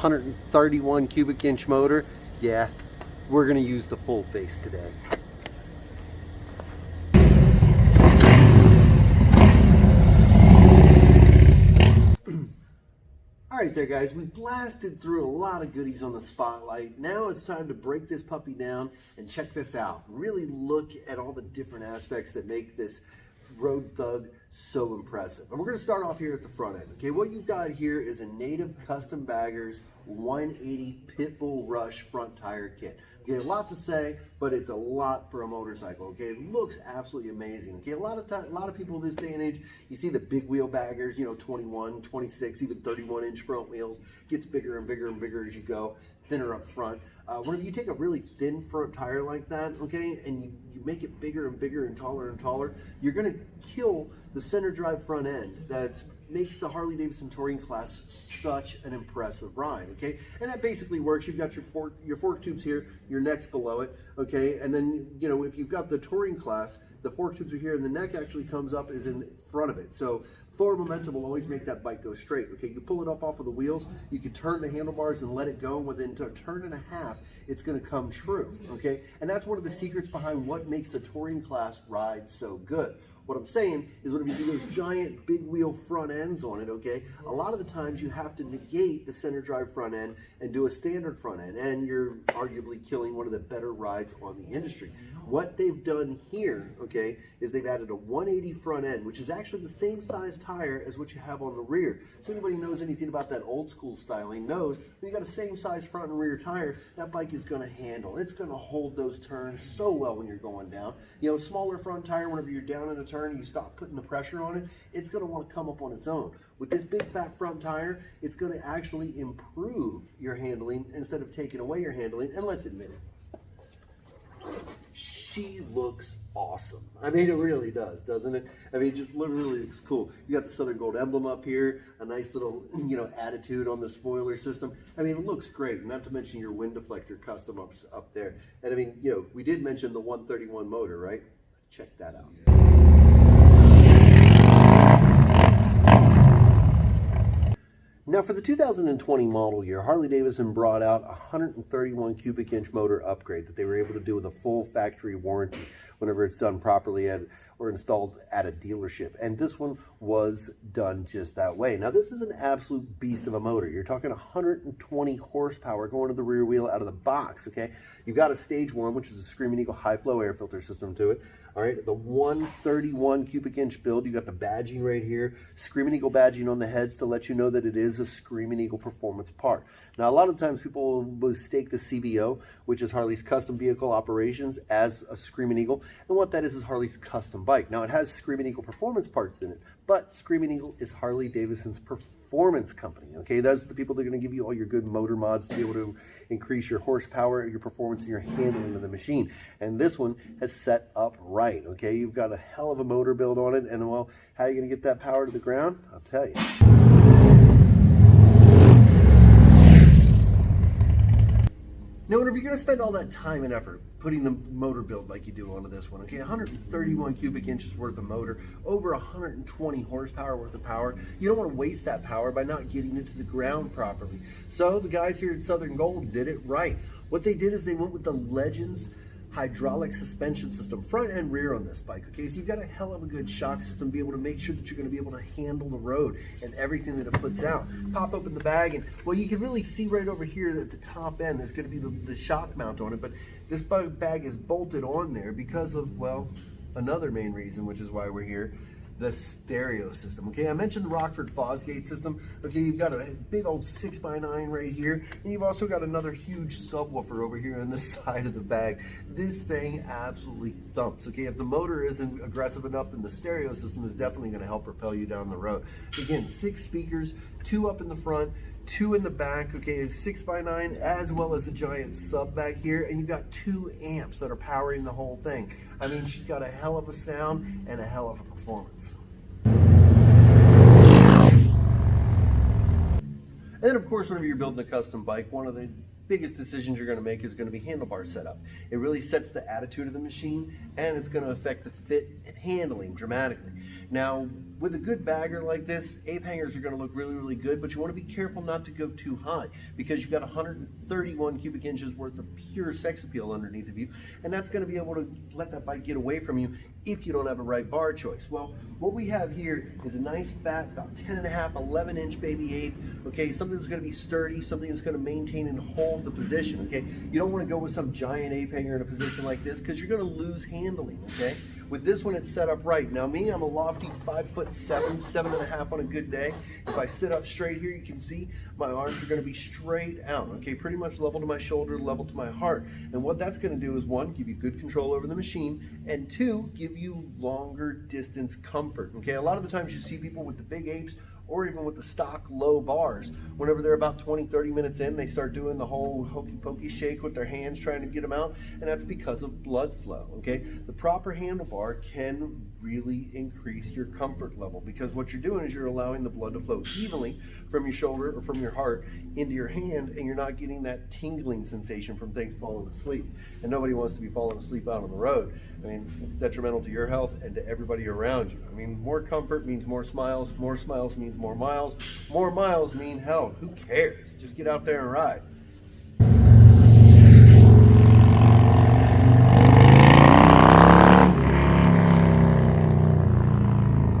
131 cubic inch motor. Yeah, we're gonna use the full face today. All right there, guys, we blasted through a lot of goodies on the spotlight. Now it's time to break this puppy down and check this out. Really look at all the different aspects that make this Road Thug so impressive. And we're going to start off here at the front end. Okay, what you've got here is a native custom baggers 180 Pitbull Rush front tire kit. Okay, a lot to say, but it's a lot for a motorcycle. Okay, it looks absolutely amazing. Okay, a lot of people this day and age, you see the big wheel baggers, you know, 21, 26, even 31 inch front wheels. Gets bigger and bigger and bigger as you go. Thinner up front. Whenever you take a really thin front tire like that, okay, and you make it bigger and bigger and taller, you're going to kill the center drive front end that makes the Harley Davidson Touring class such an impressive ride, okay? And that basically works. You've got your fork tubes here, your neck's below it, okay? And then, you know, if you've got the Touring class, the fork tubes are here and the neck actually comes up is in front of it. So forward momentum will always make that bike go straight, okay? You pull it up off of the wheels, you can turn the handlebars and let it go. Within a turn and a half, it's gonna come true, okay? And that's one of the secrets behind what makes the Touring class ride so good. What I'm saying is when you do those giant big wheel front ends on it, okay, a lot of the times you have to negate the center drive front end and do a standard front end, and you're arguably killing one of the better rides on the industry. What they've done here, okay, is they've added a 180 front end, which is actually the same size tire as what you have on the rear. So anybody knows anything about that old school styling knows when you got a same size front and rear tire, that bike is going to handle. It's going to hold those turns so well when you're going down. You know, smaller front tire, whenever you're down in a turn and you stop putting the pressure on it, it's going to want to come up on its own. With this big fat front tire, it's going to actually improve your handling instead of taking away your handling. And let's admit it, she looks awesome. I mean, it really does, doesn't it? I mean, it just literally looks cool. You got the Southern Gold emblem up here, a nice little, you know, attitude on the spoiler system. I mean, it looks great, not to mention your wind deflector custom up there. And I mean, you know, we did mention the 131 motor, right? Check that out. Now for the 2020 model year, Harley-Davidson brought out a 131 cubic inch motor upgrade that they were able to do with a full factory warranty whenever it's done properly or installed at a dealership. And this one was done just that way. Now this is an absolute beast of a motor. You're talking 120 horsepower going to the rear wheel out of the box, okay? You've got a stage one, which is a Screaming Eagle high flow air filter system to it. All right, the 131 cubic inch build, you got the badging right here, Screaming Eagle badging on the heads to let you know that it is a Screaming Eagle performance part. Now, a lot of times people will mistake the CVO, which is Harley's Custom Vehicle Operations, as a Screaming Eagle. And what that is Harley's custom bike. Now, it has Screaming Eagle performance parts in it, but Screaming Eagle is Harley Davidson's performance company, okay? Those are the people that are going to give you all your good motor mods to be able to increase your horsepower, your performance, and your handling of the machine. And this one has set up right, okay? You've got a hell of a motor build on it, and well, how are you going to get that power to the ground? I'll tell you. Now, whenever you're going to spend all that time and effort putting the motor build like you do onto this one, okay, 131 cubic inches worth of motor, over 120 horsepower worth of power, you don't want to waste that power by not getting it to the ground properly. So the guys here at Southern Gold did it right. What they did is they went with the Legends hydraulic suspension system, front and rear on this bike, okay? So you've got a hell of a good shock system to be able to make sure that you're going to be able to handle the road and everything that it puts out. Pop open the bag and, well, you can really see right over here at the top end, there's going to be the shock mount on it, but this bag is bolted on there because of, well, another main reason, which is why we're here, the stereo system. Okay, I mentioned the Rockford Fosgate system. Okay, you've got a big old 6x9 right here, and you've also got another huge subwoofer over here on the side of the bag. This thing absolutely thumps. Okay, if the motor isn't aggressive enough, then the stereo system is definitely going to help propel you down the road. Again, 6 speakers, 2 up in the front, 2 in the back, okay, 6x9, as well as a giant sub back here, and you've got 2 amps that are powering the whole thing. I mean, she's got a hell of a sound and a hell of a performance. And then, of course, whenever you're building a custom bike, one of the biggest decisions you're going to make is going to be handlebar setup. It really sets the attitude of the machine, and it's going to affect the fit and handling dramatically. Now, with a good bagger like this, ape hangers are going to look really, really good, but you want to be careful not to go too high because you've got 131 cubic inches worth of pure sex appeal underneath of you, and that's going to be able to let that bite get away from you if you don't have a right bar choice. Well, what we have here is a nice fat, about 10.5, 11-inch baby ape, okay, something that's going to be sturdy, something that's going to maintain and hold the position, okay? You don't want to go with some giant ape hanger in a position like this because you're going to lose handling, okay? With this one, it's set up right. Now me, I'm a lofty 5'7", 7.5 on a good day. If I sit up straight here, you can see my arms are going to be straight out, okay? Pretty much level to my shoulder, level to my heart. And what that's going to do is, one, give you good control over the machine, and two, give you longer distance comfort, okay? A lot of the times you see people with the big apes or even with the stock low bars, whenever they're about 20-30 minutes in, they start doing the whole hokey pokey shake with their hands trying to get them out, and that's because of blood flow, okay? The proper handlebar can really increase your comfort level because what you're doing is you're allowing the blood to flow evenly from your shoulder or from your heart into your hand, and you're not getting that tingling sensation from things falling asleep. And nobody wants to be falling asleep out on the road. I mean, it's detrimental to your health and to everybody around you. I mean, more comfort means more smiles means more miles mean hell, who cares? Just get out there and ride.